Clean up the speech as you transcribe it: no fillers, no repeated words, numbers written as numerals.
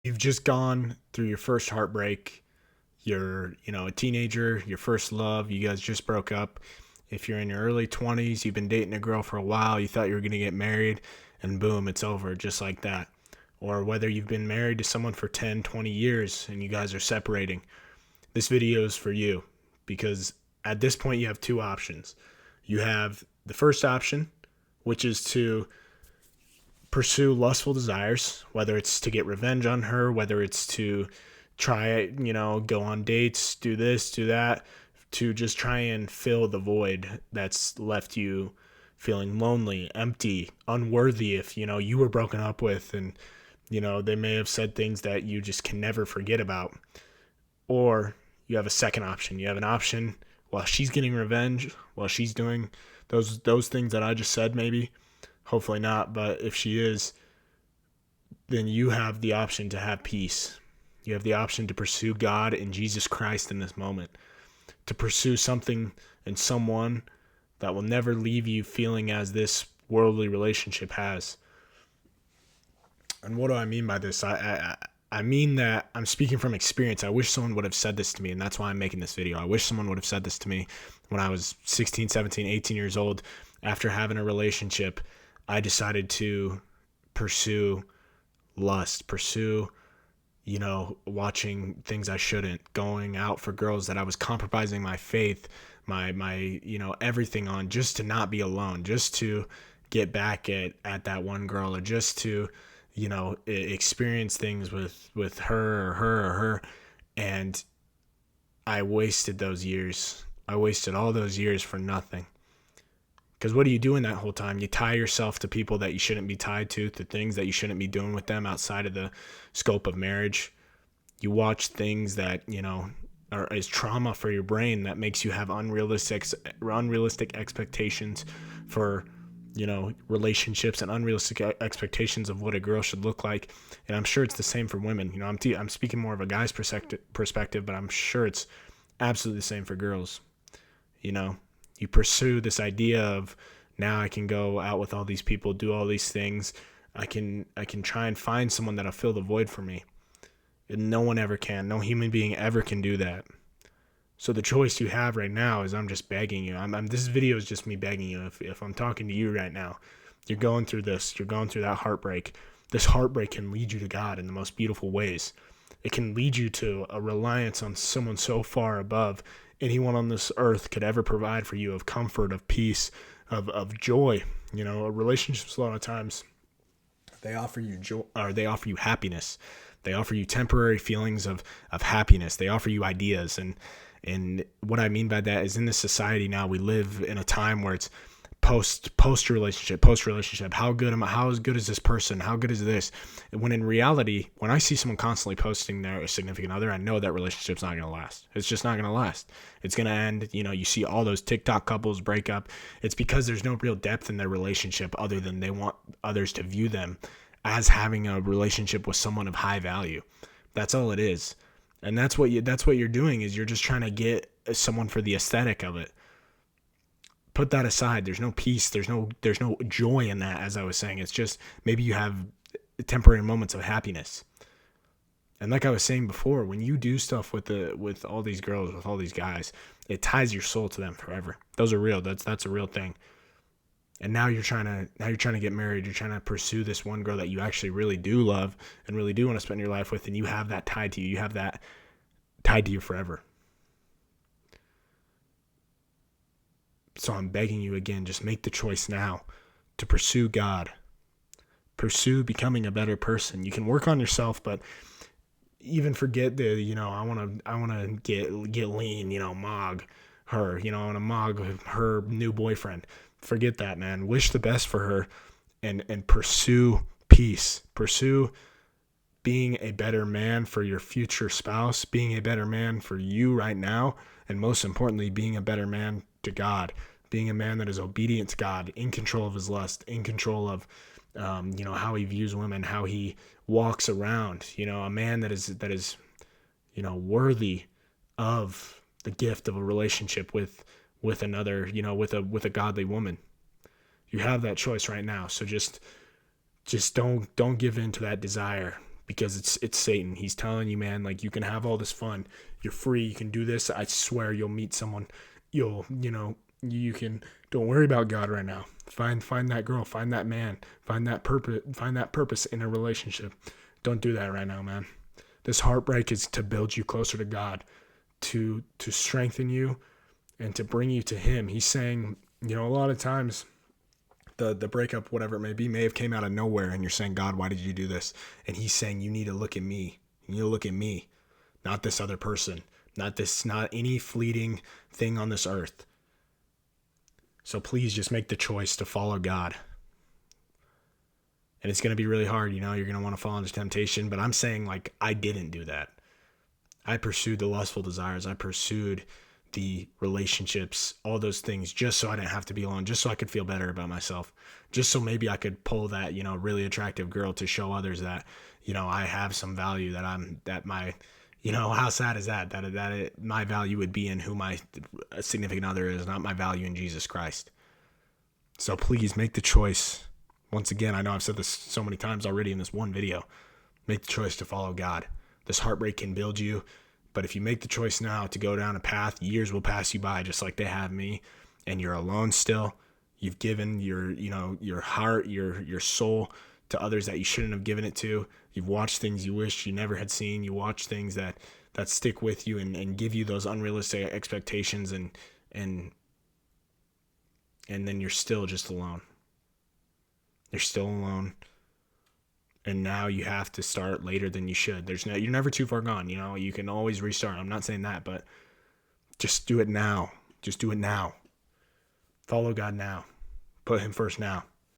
You've just gone through your first heartbreak. You're, a teenager, your first love, you guys just broke up. If you're in your early 20s, you've been dating a girl for a while, you thought you were going to get married, and boom, it's over just like that. Or whether you've been married to someone for 10, 20 years and you guys are separating. This video is for you because at this point you have two options. You have the first option, which is to pursue lustful desires, whether it's to get revenge on her, whether it's to try, go on dates, do this, do that, to just try and fill the void that's left you feeling lonely, empty, unworthy if, you were broken up with and, they may have said things that you just can never forget about. Or you have a second option. You have an option while she's getting revenge, while she's doing those things that I just said maybe. Hopefully not, but if she is, then you have the option to have peace. You have the option to pursue God and Jesus Christ in this moment, to pursue something and someone that will never leave you feeling as this worldly relationship has. And what do I mean by this? I mean that I'm speaking from experience. I wish someone would have said this to me, and that's why I'm making this video. I wish someone would have said this to me when I was 16, 17, 18 years old. After having a relationship, I decided to pursue lust, pursue, watching things I shouldn't, going out for girls that I was compromising my faith, my everything on, just to not be alone, just to get back at that one girl, or just to, experience things with her. And I wasted those years. I wasted all those years for nothing. Because what are you doing that whole time? You tie yourself to people that you shouldn't be tied to things that you shouldn't be doing with them outside of the scope of marriage. You watch things that, are is trauma for your brain that makes you have unrealistic expectations for, relationships, and unrealistic expectations of what a girl should look like. And I'm sure it's the same for women. I'm speaking more of a guy's perspective, but I'm sure it's absolutely the same for girls. You pursue this idea of, now I can go out with all these people, do all these things. I can try and find someone that'll fill the void for me. And no one ever can. No human being ever can do that. So the choice you have right now is, I'm just begging you. This video is just me begging you. If I'm talking to you right now, you're going through this. You're going through that heartbreak. This heartbreak can lead you to God in the most beautiful ways. It can lead you to a reliance on someone so far above anyone on this earth could ever provide for you, of comfort, of peace, of joy. Relationships, a lot of times, they offer you joy, or they offer you happiness. They offer you temporary feelings of happiness. They offer you ideas. And what I mean by that is, in this society now, we live in a time where it's post relationship. How good is this person? How good is this? When in reality, when I see someone constantly posting their significant other, I know that relationship's not going to last. It's just not going to last. It's going to end. You see all those TikTok couples break up. It's because there's no real depth in their relationship, other than they want others to view them as having a relationship with someone of high value. That's all it is. And that's what you're doing, is you're just trying to get someone for the aesthetic of it. Put that aside. There's no peace. There's no joy in that. As I was saying, it's just, maybe you have temporary moments of happiness. And like I was saying before, when you do stuff with all these girls, with all these guys, it ties your soul to them forever. Those are real. That's a real thing. And now you're trying to get married. You're trying to pursue this one girl that you actually really do love and really do want to spend your life with, and you have that tied to you. You have that tied to you forever. So I'm begging you again, just make the choice now to pursue God. Pursue becoming a better person. You can work on yourself, but even forget the, I want to get lean, mog her, I want to mog her new boyfriend. Forget that, man. Wish the best for her, and pursue peace. Pursue being a better man for your future spouse, being a better man for you right now, and most importantly, being a better man to God, being a man that is obedient to God, in control of his lust, in control of, how he views women, how he walks around, a man that is, worthy of the gift of a relationship with another, with a godly woman. You have that choice right now. So just don't give in to that desire because it's Satan. He's telling you, man, like, you can have all this fun. You're free. You can do this. I swear you'll meet someone. You can, don't worry about God right now. Find that girl, find that man, find that purpose in a relationship. Don't do that right now, man. This heartbreak is to build you closer to God, to strengthen you and to bring you to him. He's saying, a lot of times the breakup, whatever it may have came out of nowhere, and you're saying, God, why did you do this? And he's saying, you need to look at me. You need to look at me, not this other person, not any fleeting thing on this earth. So please just make the choice to follow God. And it's going to be really hard, you're going to want to fall into temptation, but I'm saying, like, I didn't do that. I pursued the lustful desires. I pursued the relationships, all those things, just so I didn't have to be alone, just so I could feel better about myself, just so maybe I could pull that, really attractive girl to show others that, I have some value, how sad is that? My value would be in who my significant other is, not my value in Jesus Christ. So please make the choice. Once again, I know I've said this so many times already in this one video. Make the choice to follow God. This heartbreak can build you, but if you make the choice now to go down a path, years will pass you by just like they have me, and you're alone still. You've given your heart, your soul to others that you shouldn't have given it to. You've watched things you wish you never had seen. You watch things that stick with you and give you those unrealistic expectations, and then you're still just alone. You're still alone. And now you have to start later than you should. You're never too far gone. You can always restart. I'm not saying that, but just do it now. Just do it now. Follow God now. Put him first now.